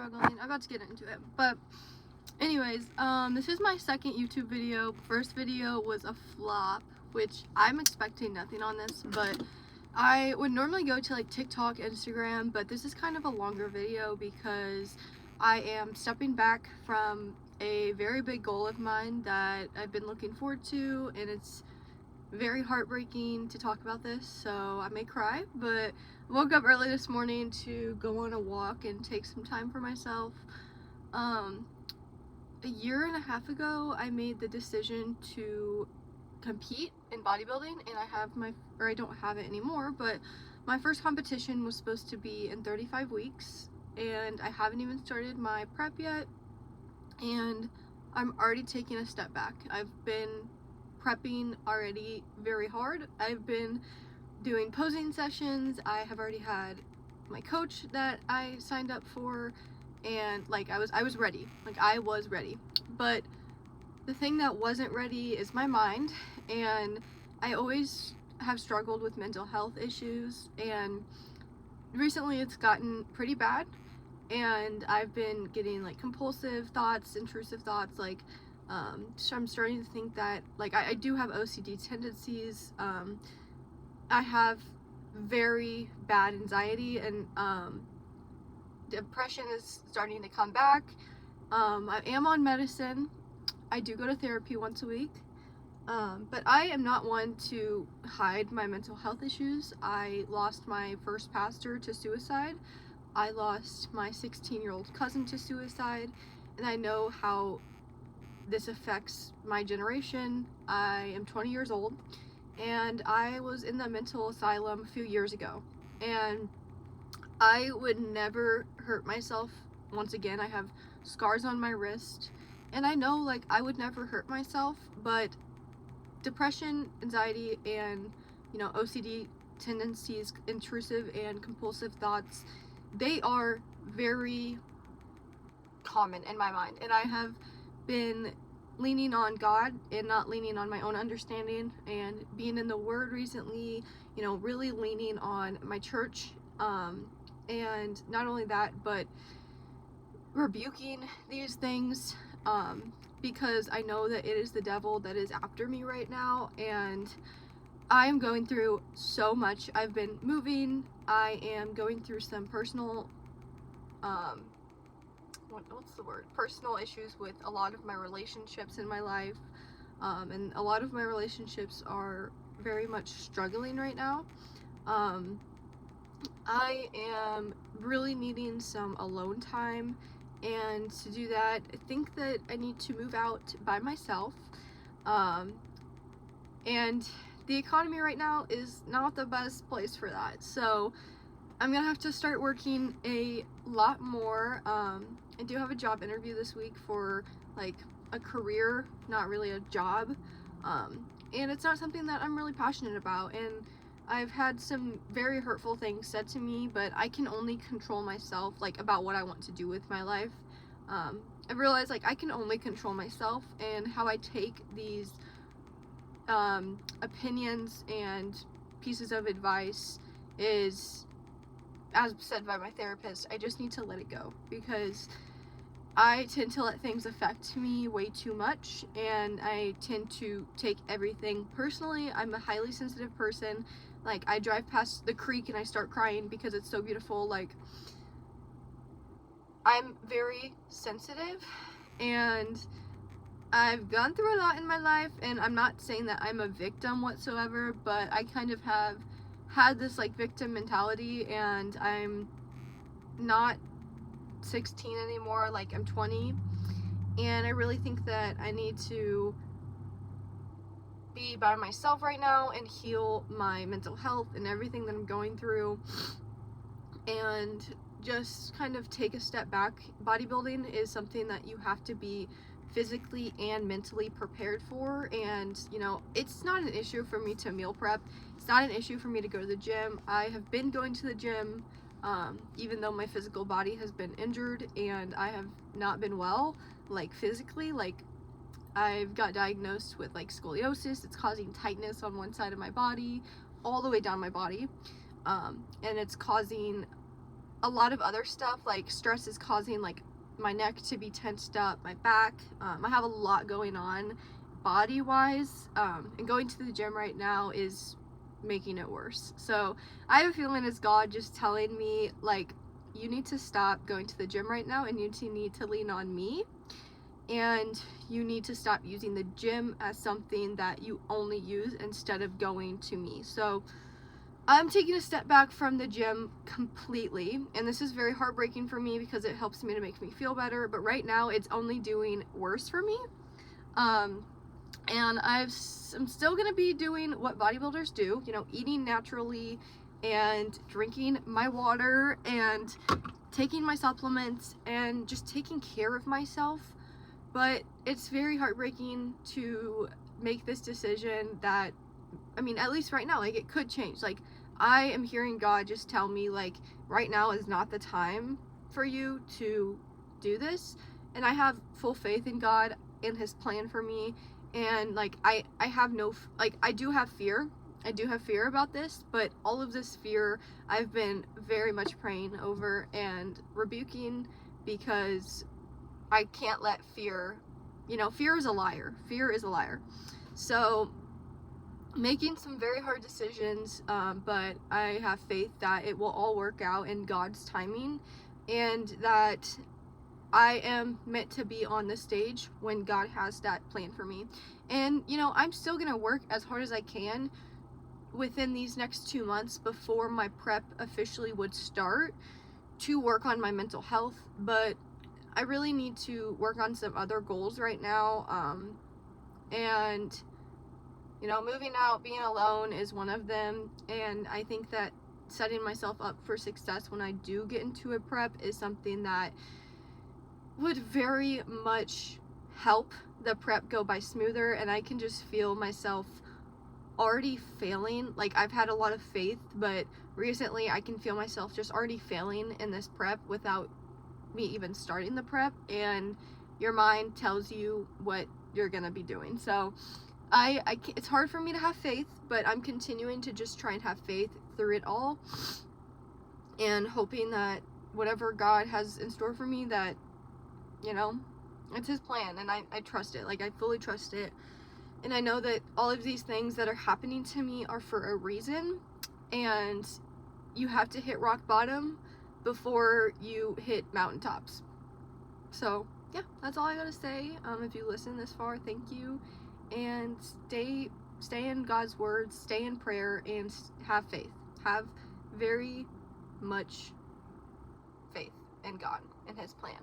struggling. I got to get into it. But anyways, this is my second YouTube video. First video was a flop, which I'm expecting nothing on this, but I would normally go to like TikTok, Instagram, but this is kind of a longer video because I am stepping back from a very big goal of mine that I've been looking forward to, and it's very heartbreaking to talk about this, so I may cry, but I woke up early this morning to go on a walk and take some time for myself. A year and a half ago, I made the decision to compete in bodybuilding, and I don't have it anymore, but my first competition was supposed to be in 35 weeks, and I haven't even started my prep yet, and I'm already taking a step back. I've been prepping already very hard. I've been doing posing sessions. I have already had my coach that I signed up for, and like I was ready. Like I was ready. But the thing that wasn't ready is my mind, and I always have struggled with mental health issues, and recently it's gotten pretty bad, and I've been getting like compulsive thoughts, intrusive thoughts, like so I'm starting to think that like I do have OCD tendencies. I have very bad anxiety, and depression is starting to come back. I am on medicine. I do go to therapy once a week. But I am not one to hide my mental health issues. I lost my first pastor to suicide. I lost my 16-year-old cousin to suicide, and I know how this affects my generation. I am 20 years old, and I was in the mental asylum a few years ago, and I would never hurt myself once again. I have scars on my wrist, and I know like I would never hurt myself, but depression, anxiety, and OCD tendencies, intrusive and compulsive thoughts, they are very common in my mind, and I have been leaning on God and not leaning on my own understanding, and being in the Word recently, really leaning on my church, and not only that, but rebuking these things, because I know that it is the devil that is after me right now, and I am going through so much. I've been moving. I am going through some personal personal issues with a lot of my relationships in my life, and a lot of my relationships are very much struggling right now. I am really needing some alone time, and to do that, I think that I need to move out by myself, and the economy right now is not the best place for that, so I'm gonna have to start working a lot more. I do have a job interview this week for like a career, not really a job, and it's not something that I'm really passionate about, and I've had some very hurtful things said to me, but I can only control myself, like about what I want to do with my life. I realized like I can only control myself, and how I take these opinions and pieces of advice is, as said by my therapist, I just need to let it go, because I tend to let things affect me way too much, and I tend to take everything personally. I'm a highly sensitive person. Like, I drive past the creek and I start crying because it's so beautiful. Like, I'm very sensitive, and I've gone through a lot in my life, and I'm not saying that I'm a victim whatsoever, but I kind of have had this like victim mentality, and I'm not 16 anymore, like I'm 20, and I really think that I need to be by myself right now and heal my mental health and everything that I'm going through, and just kind of take a step back. Bodybuilding is something that you have to be physically and mentally prepared for, and it's not an issue for me to meal prep. It's not an issue for me to go to the gym. I have been going to the gym, even though my physical body has been injured and I have not been well, like physically. Like, I've got diagnosed with like scoliosis. It's causing tightness on one side of my body all the way down my body, and it's causing a lot of other stuff, like stress is causing like my neck to be tensed up, my back. I have a lot going on body wise, and going to the gym right now is making it worse. So I have a feeling it's God just telling me, like, you need to stop going to the gym right now and you need to lean on me, and you need to stop using the gym as something that you only use instead of going to me. So I'm taking a step back from the gym completely, and this is very heartbreaking for me because it helps me to make me feel better, but right now it's only doing worse for me. And I'm still gonna be doing what bodybuilders do, you know, eating naturally and drinking my water and taking my supplements and just taking care of myself. But it's very heartbreaking to make this decision that, I mean, at least right now, like, it could change. Like, I am hearing God just tell me, like, right now is not the time for you to do this. And I have full faith in God and his plan for me. And like, I have no, like, I do have fear about this, but all of this fear I've been very much praying over and rebuking, because I can't let fear, you know, fear is a liar. So making some very hard decisions, but I have faith that it will all work out in God's timing, and that I am meant to be on the stage when God has that plan for me. And, you know, I'm still gonna work as hard as I can within these next 2 months before my prep officially would start, to work on my mental health, but I really need to work on some other goals right now. And, you know, moving out, being alone is one of them, and I think that setting myself up for success when I do get into a prep is something that would very much help the prep go by smoother. And I can just feel myself already failing. Like, I've had a lot of faith, but recently I can feel myself just already failing in this prep without me even starting the prep, and your mind tells you what you're gonna be doing. So it's hard for me to have faith, but I'm continuing to just try and have faith through it all, and hoping that whatever God has in store for me, that, you know, it's his plan, and I trust it. Like, I fully trust it. And I know that all of these things that are happening to me are for a reason, and you have to hit rock bottom before you hit mountaintops. So yeah, that's all I gotta say. If you listen this far, thank you, and stay in God's word, stay in prayer, and have faith. Have very much faith in God and his plan.